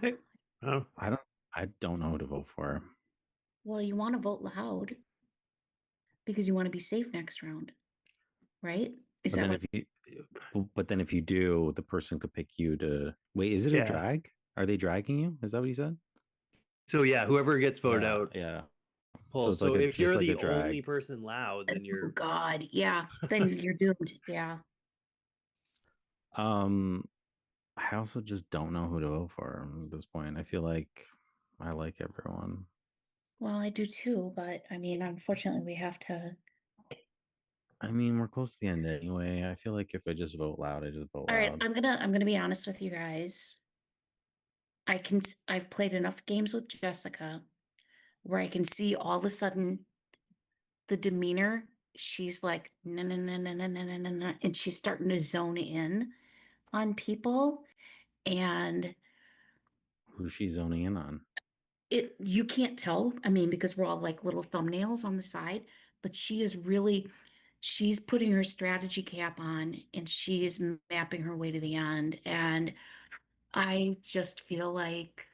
Hey, oh, I don't know who to vote for. Well, you want to vote loud because you want to be safe next round, right? Is But that then what? if you do, the person could pick you to wait. Is it a yeah. drag? Are they dragging you? Is that what he said? So yeah, whoever gets voted Yeah, out yeah. So pulls. it's like So a if it's you're like a the only drag. person loud, then Oh you're God, yeah. Then you're doomed. Yeah. Um, I also just don't know who to vote for at this point. I feel like I like everyone. Well, I do too, but I mean, unfortunately, we have to. I mean, we're close to the end anyway. I feel like if I just vote loud, I just vote All right, loud. I'm gonna be honest with you guys. I've played enough games with Jessica where I can see all of a sudden the demeanor. She's like, no, no, no, no, no, no, no, no, no, and she's starting to zone in on people. And Who's she zoning in on? you can't tell, I mean, because we're all like little thumbnails on the side, but she's putting her strategy cap on and she's mapping her way to the end. And I just feel like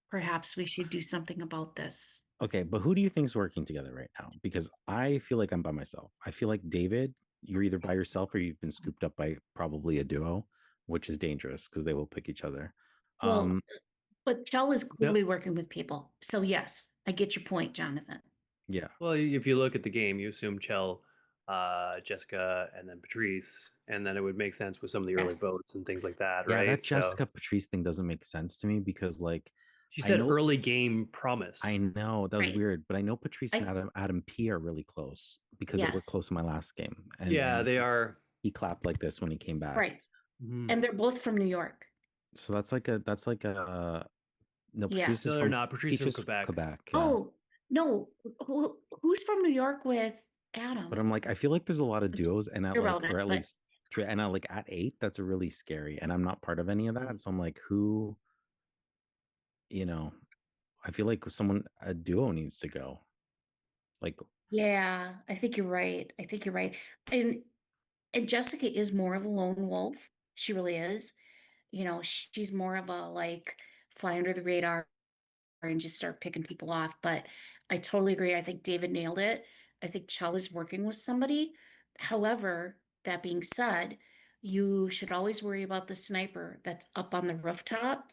perhaps we should do something about this. Okay, but who do you think's working together right now? Because I feel like I'm by myself. I feel like David, you're either by yourself or you've been scooped up by probably a duo, which is dangerous because they will pick each other. Well, Um, but Chell is no. clearly working with people. So yes, I get your point, Jonathan. yeah, Well, if you look at the game, you assume Chell, Jessica, and then Patrice, and then it would make sense with some of the early Yes. votes and things like that, yeah, right? that So Jessica Patrice thing doesn't make sense to me because like she I said know early game I promise. know that was Right. weird, but I know Patrice and I Adam P are really close because they were close in yes. my last game, and Yeah, they are. he clapped like this when he came back. Right. Mhm. And they're both from New York. So that's like a no. Yeah. No, they're not. Patrice from Peaches Quebec. Quebec, yeah. Oh, no. Who's from New York with But Adam? I'm like, I feel like there's a lot of duos, and at like, or Irrelevant, at but least, and at like at 8, that's really scary, and I'm not part of any of that. So I'm like, who, you know, I feel like a duo needs to go. Like, yeah, I think you're right. I think you're right. And and Jessica is more of a lone wolf. She really is. She's more of a like fly under the radar and just start picking people off. But I totally agree. I think David nailed it. I think Chell is working with somebody. However, that being said, you should always worry about the sniper that's up on the rooftop.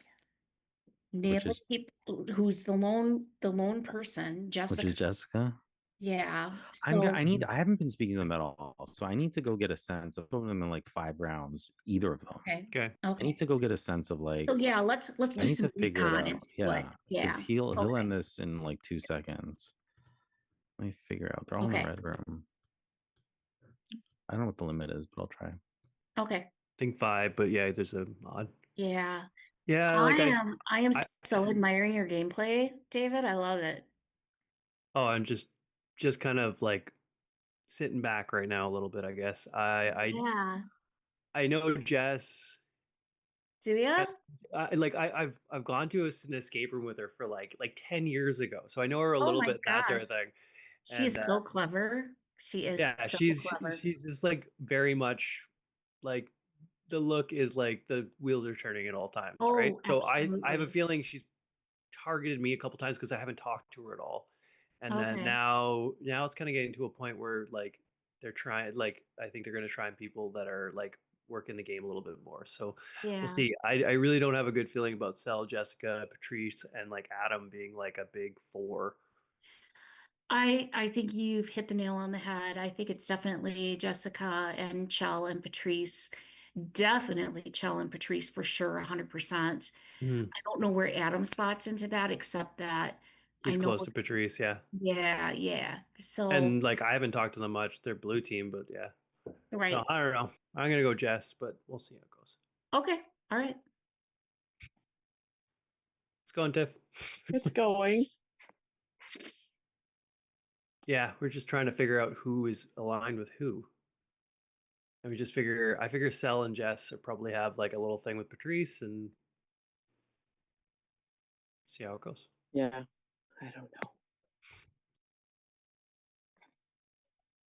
which Nail is people who's the lone person, which is Jessica. Jessica. Yeah. I So, need. I haven't been speaking to them at all, so I need to go get a sense of them in like 5 rounds, either of them. okay. Okay. I need Okay. to go get a sense of So like yeah, let's I do need to some figure it recon out. and see what. Yeah, because Yeah. he'll Okay. end this in like 2 seconds. Let me figure out. They're all in the Okay. red room. I don't know what the limit is, but I'll try. Okay. I think 5, but yeah, there's a mod. Yeah. Yeah, I like am I am I so admiring your gameplay, David. I love it. oh, I'm just kind of like sitting back right now a little bit, I guess. Yeah. I know Jess. Do ya? Jess, I've gone to an escape room with her for like 10 years ago, so I know her a Oh little my bit. That sort of gosh. thing. She And is so clever. She is yeah, so clever. she's just like very much like the look is like the wheels are turning at all times, right? Oh, So I have a absolutely. feeling she's targeted me a couple times because I haven't talked to her at all. And then Okay. now it's kind of getting to a point where like they're trying like I think they're going to try and people that are like working the game a little bit more. So we'll Yeah. see. I really don't have a good feeling about Cell, Jessica, Patrice, and like Adam being like a big four. I think you've hit the nail on the head. I think it's definitely Jessica and Chell and Patrice. Definitely Chell and Patrice for sure, 100%. Mhm. I don't know where Adam slots into that, except that I He's know, close to Patrice, yeah. yeah, yeah. So, And like I haven't talked to them much. They're blue team, but yeah. So right. I don't know. I'm gonna go Jess, but we'll see how it goes. Okay. All right. Let's go on Tiff. It's going. Yeah, we're just trying to figure out who is aligned with who. And I figure Cell and Jess are probably have like a little thing with Patrice and see how it goes. Yeah, I don't know.